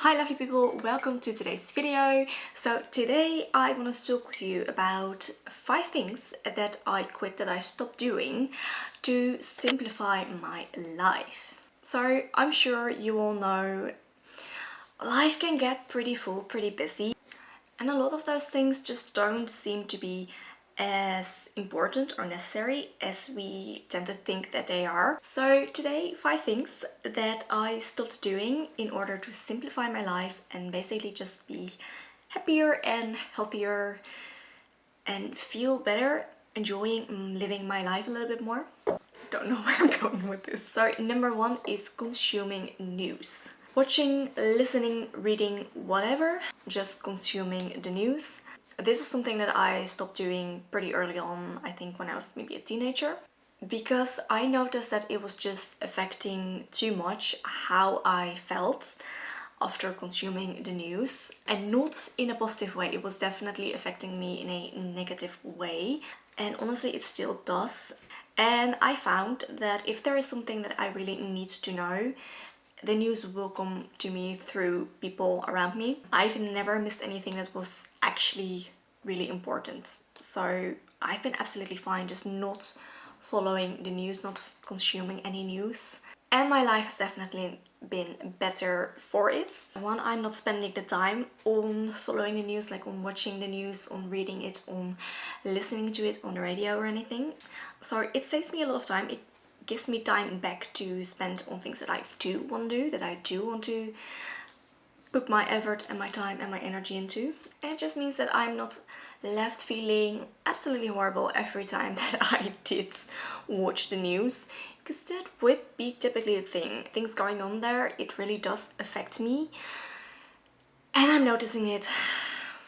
Hi lovely people, welcome to today's video. So today I want to talk to you about 5 things that I quit, that I stopped doing to simplify my life. So I'm sure you all know life can get pretty full, pretty busy, and a lot of those things just don't seem to be as important or necessary as we tend to think that they are. So today, 5 things that I stopped doing in order to simplify my life and basically just be happier and healthier and feel better, enjoying living my life a little bit more. Don't know where I'm going with this. So number 1 is consuming news. Watching, listening, reading, whatever, just consuming the news. This is something that I stopped doing pretty early on, I think when I was maybe a teenager, because I noticed that it was just affecting too much how I felt after consuming the news, and not in a positive way. It was definitely affecting me in a negative way, and honestly it still does. And I found that if there is something that I really need to know, the news will come to me through people around me. I've never missed anything that was actually really important. So I've been absolutely fine just not following the news, not consuming any news. And my life has definitely been better for it. One, I'm not spending the time on following the news, like on watching the news, on reading it, on listening to it on the radio or anything. So it saves me a lot of time. It gives me time back to spend on things that I do want to do, that I do want to put my effort and my time and my energy into. And it just means that I'm not left feeling absolutely horrible every time that I did watch the news, because that would be typically the thing. Things going on there, it really does affect me, and I'm noticing it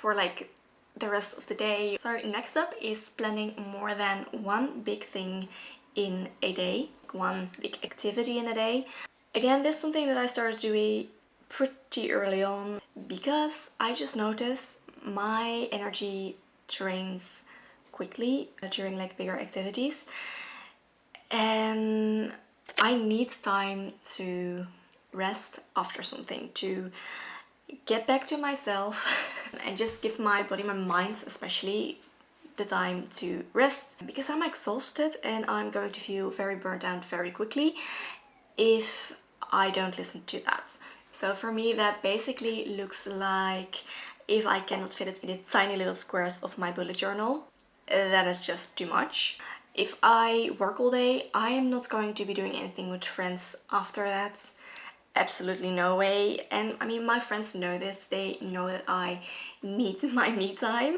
for like the rest of the day. So next up is planning more than one big thing in a day, one big activity in a day. Again, this is something that I started doing pretty early on, because I just noticed my energy drains quickly during like bigger activities, and I need time to rest after something, to get back to myself and just give my body, my mind especially, the time to rest, because I'm exhausted and I'm going to feel very burnt out very quickly if I don't listen to that. So for me that basically looks like, if I cannot fit it in the tiny little squares of my bullet journal, that is just too much. If I work all day, I am not going to be doing anything with friends after that. Absolutely no way. And I mean, my friends know this. They know that I need my me time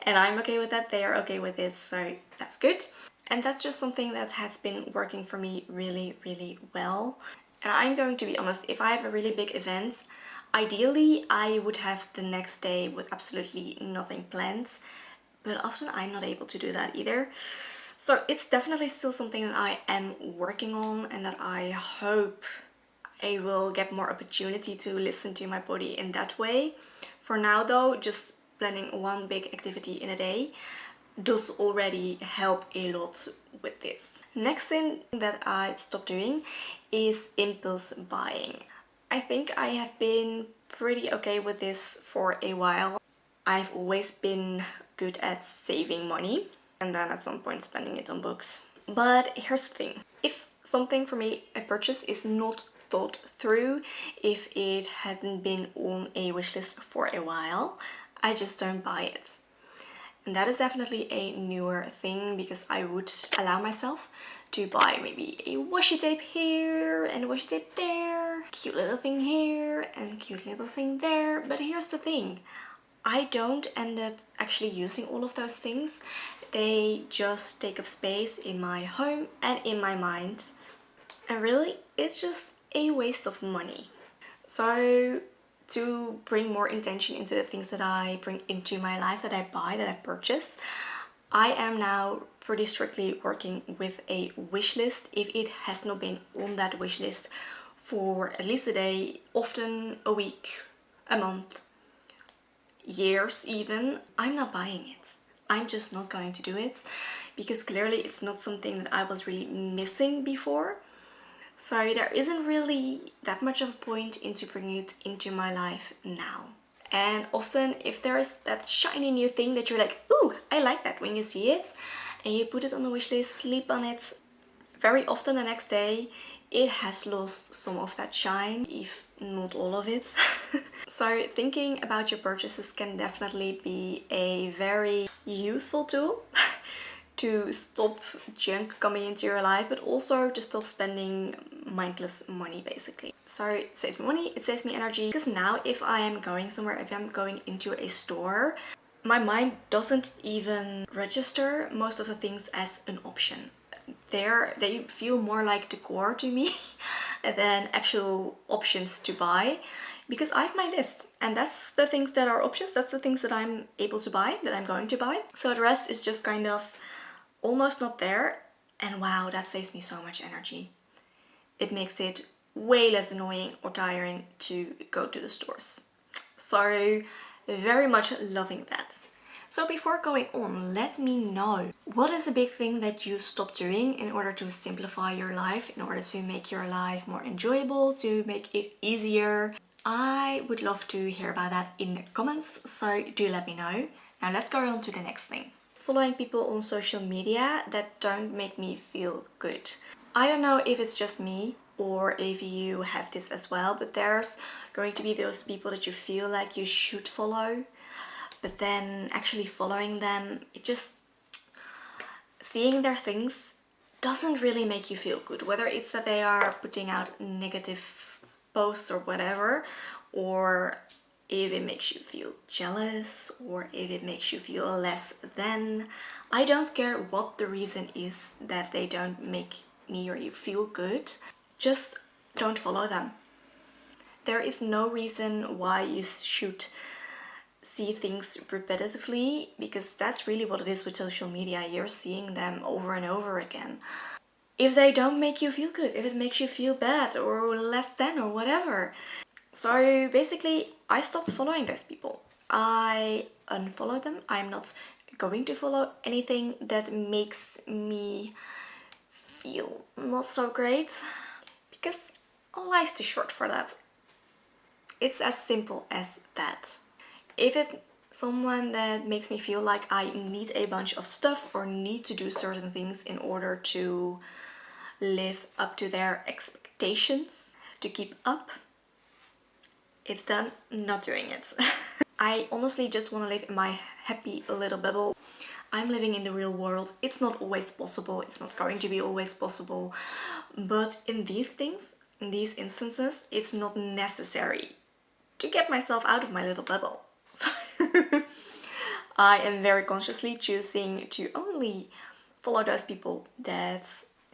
and I'm okay with that. They are okay with it, so that's good. And that's just something that has been working for me really, really well. And I'm going to be honest, if I have a really big event, ideally I would have the next day with absolutely nothing planned, but often I'm not able to do that either. So it's definitely still something that I am working on, and that I hope I will get more opportunity to listen to my body in that way. For now though, just planning one big activity in a day does already help a lot with this. Next thing that I stopped doing is impulse buying. I think I have been pretty okay with this for a while. I've always been good at saving money and then at some point spending it on books. But here's the thing. If something for me, a purchase, is not thought through, if it hasn't been on a wish list for a while, I just don't buy it. And that is definitely a newer thing, because I would allow myself to buy maybe a washi tape here and a washi tape there, cute little thing here and cute little thing there. But here's the thing, I don't end up actually using all of those things. They just take up space in my home and in my mind. And really, it's just a waste of money. So to bring more intention into the things that I bring into my life, that I buy, that I purchase, I am now pretty strictly working with a wish list. If it has not been on that wish list for at least a day, often a week, a month, years even, I'm not buying it. I'm just not going to do it, because clearly it's not something that I was really missing before. So there isn't really that much of a point into bringing it into my life now. And often if there is that shiny new thing that you're like, ooh, I like that, when you see it and you put it on the wish list, sleep on it, very often the next day it has lost some of that shine, if not all of it. So thinking about your purchases can definitely be a very useful tool to stop junk coming into your life, but also to stop spending mindless money basically. So it saves me money, it saves me energy, because now if I am going somewhere, if I'm going into a store, my mind doesn't even register most of the things as an option. They feel more like decor to me than actual options to buy, because I have my list and that's the things that are options, that's the things that I'm able to buy, that I'm going to buy. So the rest is just kind of almost not there, and wow, that saves me so much energy. It makes it way less annoying or tiring to go to the stores. So very much loving that. So before going on, let me know, what is a big thing that you stopped doing in order to simplify your life, in order to make your life more enjoyable, to make it easier? I would love to hear about that in the comments, so do let me know. Now let's go on to the next thing. Following people on social media that don't make me feel good. I don't know if it's just me or if you have this as well, but there's going to be those people that you feel like you should follow, but then actually following them, it just, seeing their things doesn't really make you feel good. Whether it's that they are putting out negative posts or whatever, or if it makes you feel jealous, or if it makes you feel less than. I don't care what the reason is that they don't make me or you feel good. Just don't follow them. There is no reason why you should see things repetitively, because that's really what it is with social media. You're seeing them over and over again. If they don't make you feel good, if it makes you feel bad or less than or whatever. So basically I stopped following those people. I unfollowed them. I'm not going to follow anything that makes me feel not so great, because life's too short for that. It's as simple as that. If it's someone that makes me feel like I need a bunch of stuff or need to do certain things in order to live up to their expectations, to keep up, it's done, not doing it. I honestly just want to live in my happy little bubble. I'm living in the real world. It's not always possible. It's not going to be always possible. But in these things, in these instances, it's not necessary to get myself out of my little bubble. So I am very consciously choosing to only follow those people that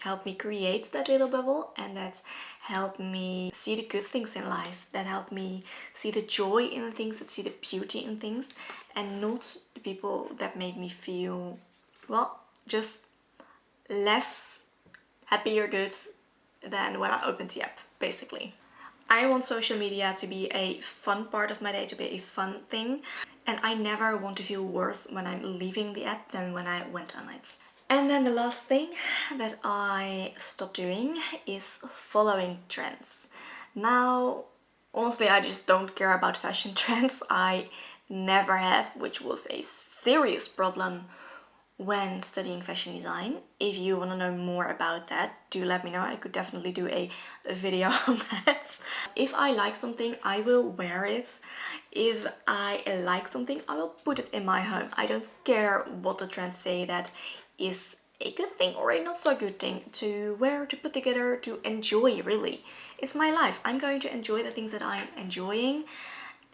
help me create that little bubble and that help me see the good things in life, that help me see the joy in the things, that see the beauty in things, and not the people that make me feel, well, just less happy or good than when I opened the app, basically. I want social media to be a fun part of my day, to be a fun thing, and I never want to feel worse when I'm leaving the app than when I went on it. And then the last thing that I stopped doing is following trends. Now, honestly, I just don't care about fashion trends. I never have, which was a serious problem when studying fashion design. If you want to know more about that, do let me know. I could definitely do a video on that. If I like something, I will wear it. If I like something, I will put it in my home. I don't care what the trends say that is a good thing or a not so good thing to wear, to put together, to enjoy, really. It's my life. I'm going to enjoy the things that I'm enjoying,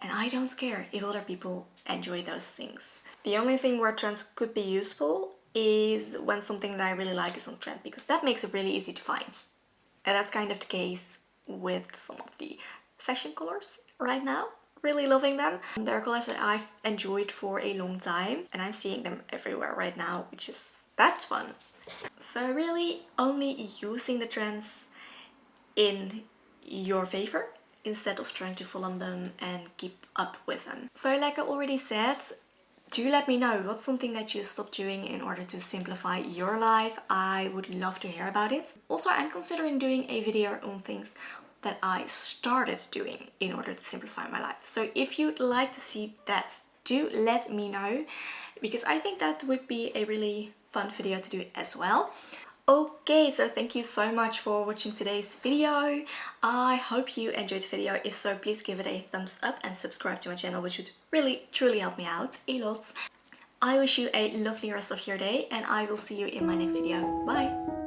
and I don't care if other people enjoy those things. The only thing where trends could be useful is when something that I really like is on trend, because that makes it really easy to find. And that's kind of the case with some of the fashion colors right now. Really loving them. They're colors that I've enjoyed for a long time, and I'm seeing them everywhere right now, that's fun. So really only using the trends in your favor instead of trying to follow them and keep up with them. So like I already said, Do let me know what's something that you stopped doing in order to simplify your life. I would love to hear about it. Also, I'm considering doing a video on things that I started doing in order to simplify my life. So if you'd like to see that, do let me know, because I think that would be a really fun video to do as well. Okay, so thank you so much for watching today's video. I hope you enjoyed the video. If so, please give it a thumbs up and subscribe to my channel, which would really truly help me out a lot. I wish you a lovely rest of your day, and I will see you in my next video. Bye!